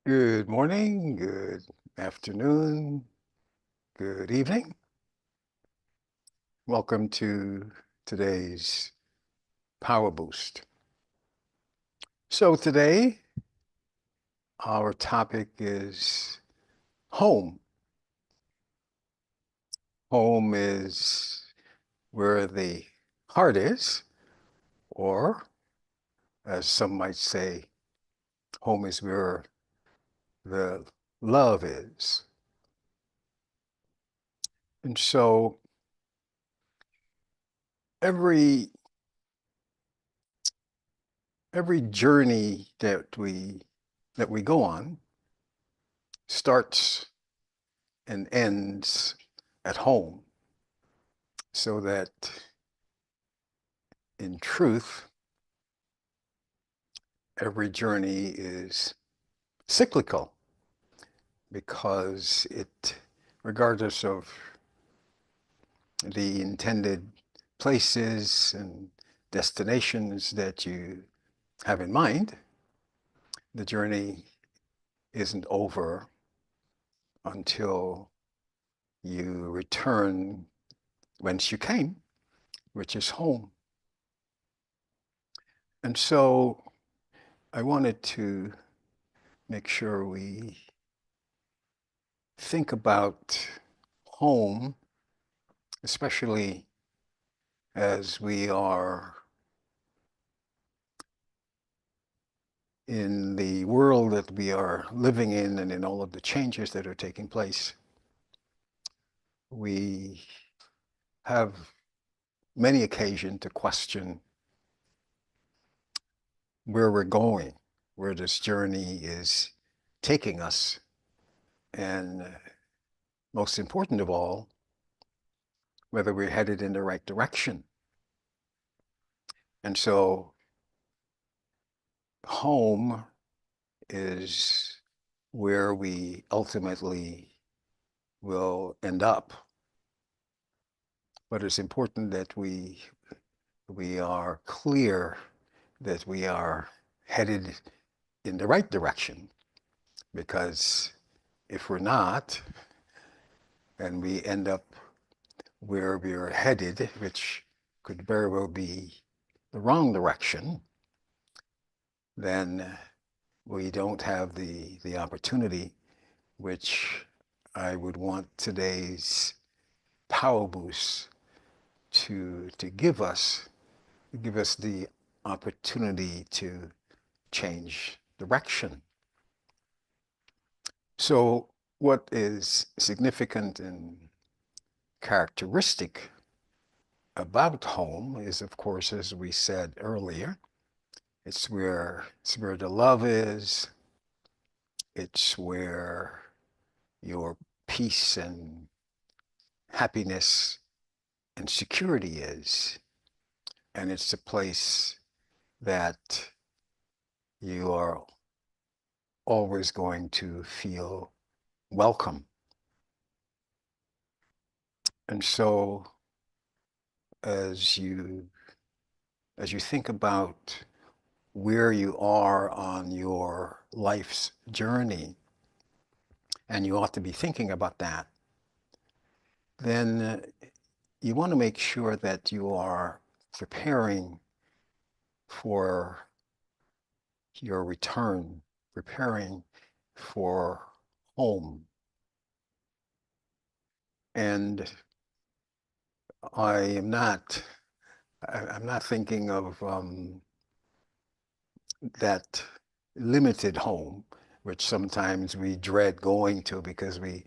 Good morning, good afternoon, good evening. Welcome to today's Power Boost. So today, our topic is home. Home is where the heart is, or as some might say, home is where the love is. And so every every journey that we go on starts and ends at home, so that in truth, every journey is cyclical because regardless of the intended places and destinations that you have in mind, the journey isn't over until you return whence you came, which is home. And so I wanted to make sure we think about home, especially as we are in the world that we are living in and in all of the changes that are taking place. We have many occasions to question where we're going, where this journey is taking us, and most important of all, whether we're headed in the right direction. And so home is where we ultimately will end up. But it's important that we are clear that we are headed in the right direction, because if we're not, and we end up where we're headed, which could very well be the wrong direction, then we don't have the opportunity which I would want today's Power Boost to give us the opportunity to change direction. So what is significant and characteristic about home is, of course, as we said earlier, it's where the love is, it's where your peace and happiness and security is, and it's a place that you are always going to feel welcome. And so as you as you think about where you are on your life's journey, and you ought to be thinking about that, then you want to make sure that you are preparing for your return, preparing for home. And I am not, I'm not thinking of that limited home, which sometimes we dread going to because we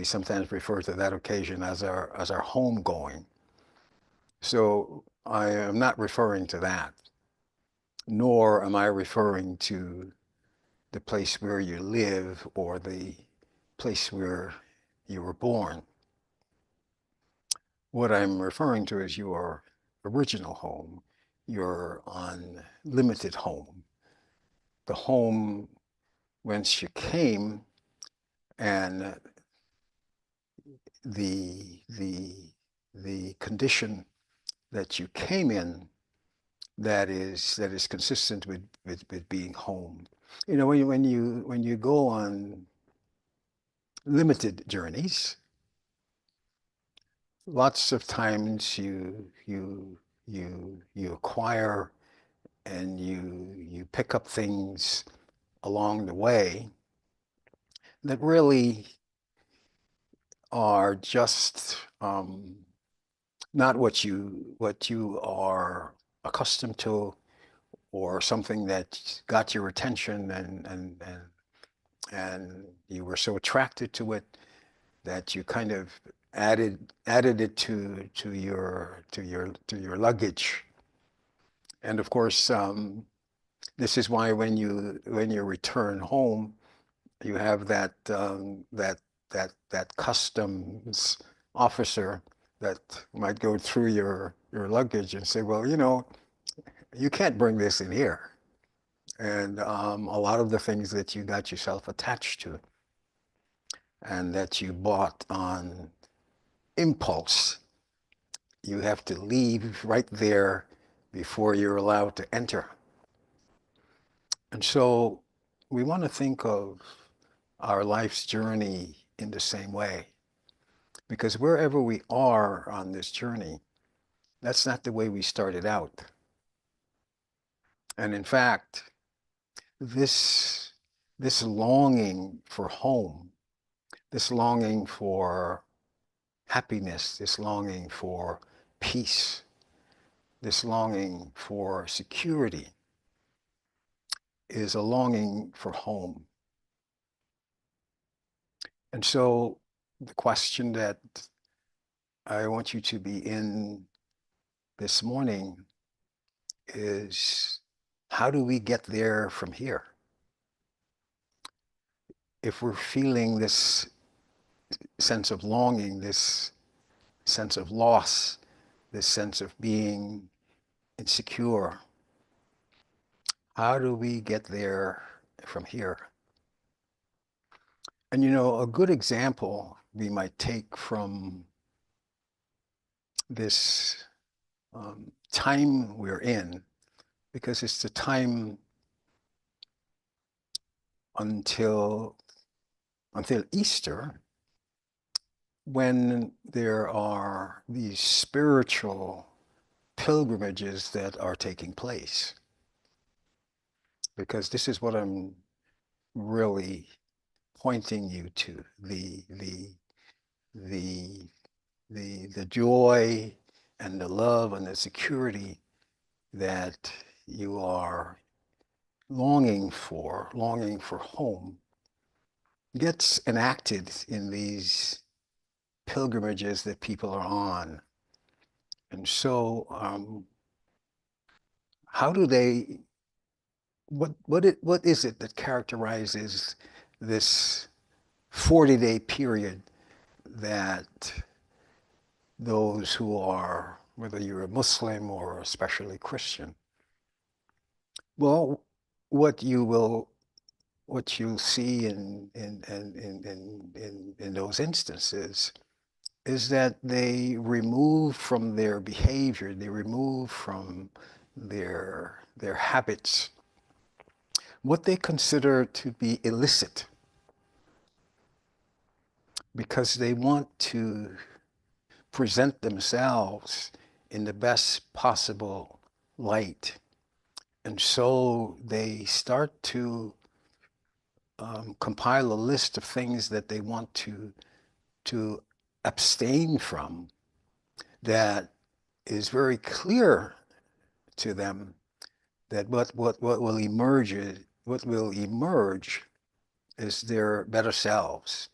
sometimes refer to that occasion as our home going. So I am not referring to that, nor am I referring to the place where you live or the place where you were born. What I'm referring to is your original home, your unlimited home, the home whence you came, and the the condition that you came in that is consistent with being home. when you go on limited journeys, lots of times you acquire and you pick up things along the way that really are just not what you are accustomed to, or something that got your attention, and you were so attracted to it that you kind of added it to your luggage. And of course, this is why when you return home, you have that customs officer that might go through your luggage and say, well, you can't bring this in here. And a lot of the things that you got yourself attached to and that you bought on impulse, you have to leave right there before you're allowed to enter. And so we want to think of our life's journey in the same way, because wherever we are on this journey, that's not the way we started out. And in fact, this this longing for home, this longing for happiness, this longing for peace, this longing for security is a longing for home. And so the question that I want you to be in this morning is, how do we get there from here? If we're feeling this sense of longing, this sense of loss, this sense of being insecure, how do we get there from here? And a good example we might take from this time we're in, because it's the time until Easter, when there are these spiritual pilgrimages that are taking place. Because this is what I'm really pointing you to, the the joy and the love and the security that you are longing for home, gets enacted in these pilgrimages that people are on. And so, how do they, what is it that characterizes this 40-day period that those who are, whether you're a Muslim or especially Christian, well, what you'll see in those instances is that they remove from their behavior, they remove from their habits what they consider to be illicit, because they want to present themselves in the best possible light. And so they start to compile a list of things that they want to abstain from, that is very clear to them that what will emerge is their better selves.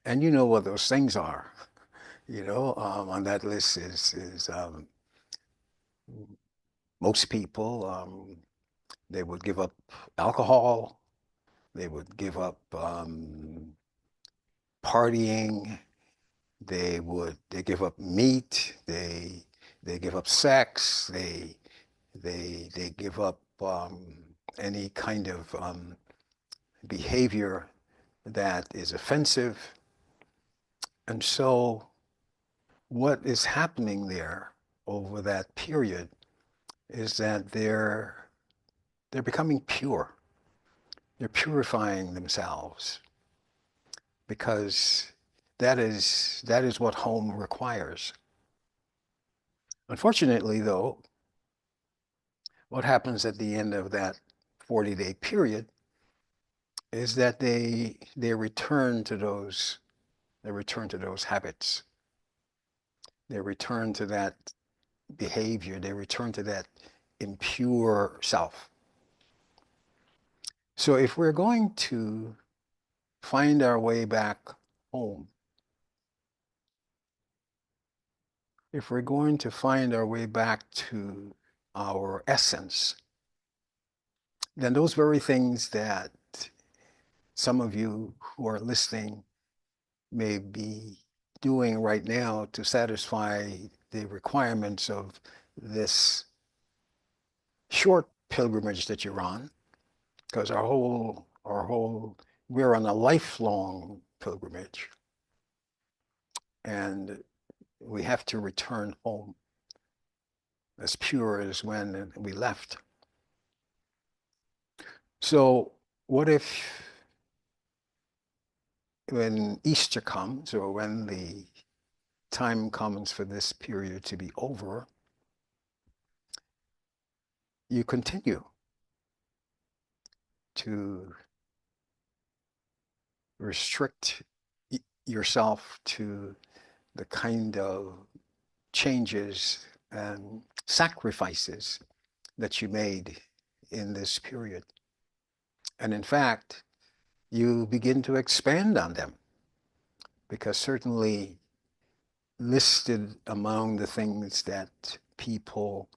And you know what those things are. On that list is most people, they would give up alcohol, they would give up partying, they give up meat, they give up sex, they give up any kind of behavior that is offensive. And so what is happening there over that period is that they're becoming pure. They're purifying themselves because that is what home requires. Unfortunately, though, what happens at the end of that 40-day period is that they return to those habits. They return to that behavior. They return to that impure self. So if we're going to find our way back home, if we're going to find our way back to our essence, then those very things that some of you who are listening may be doing right now to satisfy the requirements of this short pilgrimage that you're on, because we're on a lifelong pilgrimage, and we have to return home as pure as when we left. So what if when Easter comes, or when the time comes for this period to be over, you continue to restrict yourself to the kind of changes and sacrifices that you made in this period. And in fact, you begin to expand on them, because certainly listed among the things that people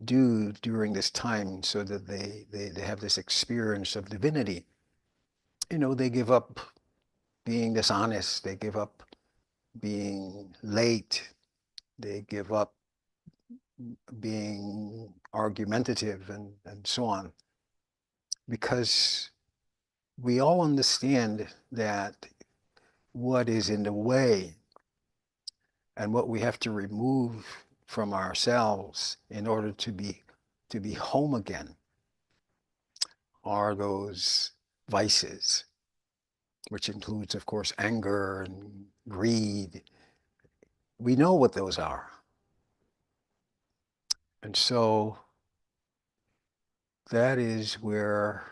do during this time so that they have this experience of divinity. They give up being dishonest, they give up being late, they give up being argumentative, and so on. Because we all understand that what is in the way and what we have to remove from ourselves in order to be home again are those vices, which includes, of course, anger and greed. We know what those are. And so that is where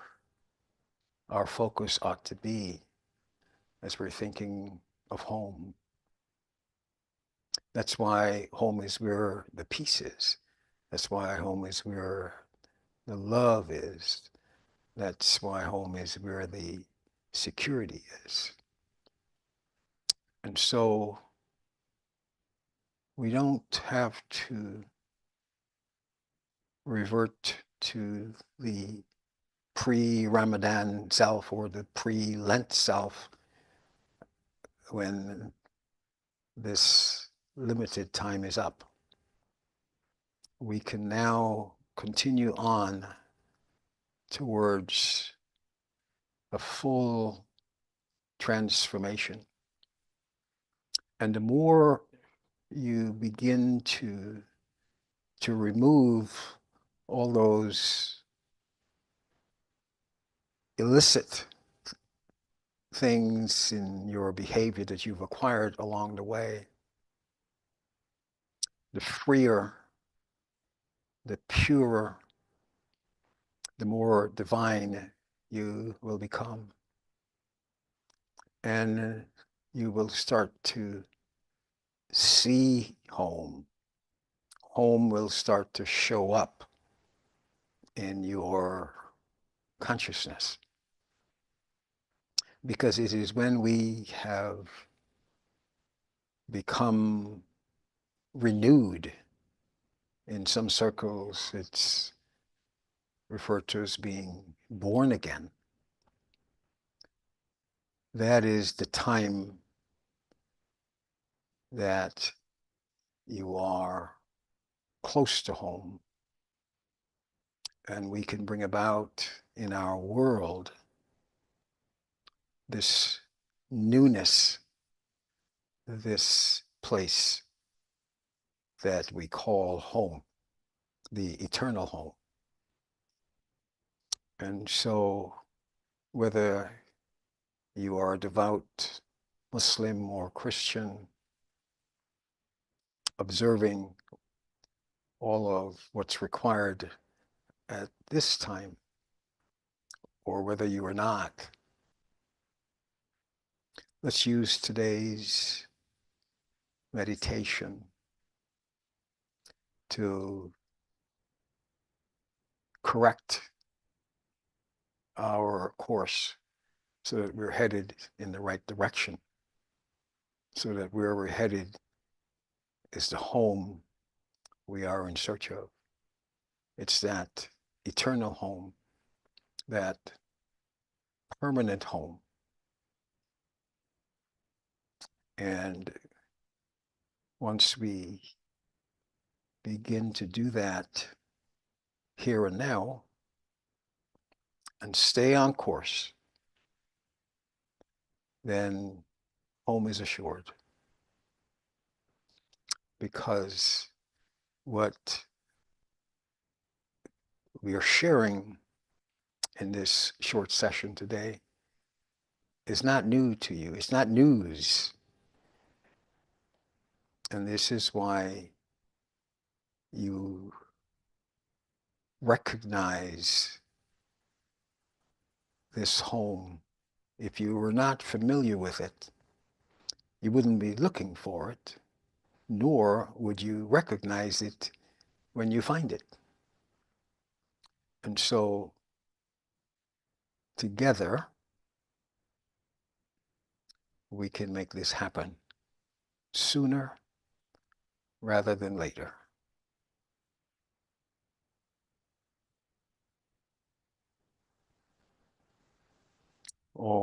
our focus ought to be as we're thinking of home. That's why home is where the peace is. That's why home is where the love is. That's why home is where the security is. And so we don't have to revert to the pre-Ramadan self or the pre-Lent self when this limited time is up. We can now continue on towards a full transformation. And the more you begin to remove all those illicit things in your behavior that you've acquired along the way, the freer, the purer, the more divine you will become. And you will start to see home. Home will start to show up in your consciousness. Because it is when we have become renewed. In some circles, it's referred to as being born again. That is the time that you are close to home, and we can bring about in our world this newness, this place that we call home, the eternal home. And so whether you are a devout Muslim or Christian, observing all of what's required at this time, or whether you are not, let's use today's meditation to correct our course so that we're headed in the right direction, so that where we're headed is the home we are in search of. It's that eternal home, that permanent home. And once we begin to do that here and now and stay on course, then home is assured. Because what we are sharing in this short session today is not new to you. It's not news. And this is why you recognize this home. If you were not familiar with it, you wouldn't be looking for it, nor would you recognize it when you find it. And so together, we can make this happen sooner rather than later. Om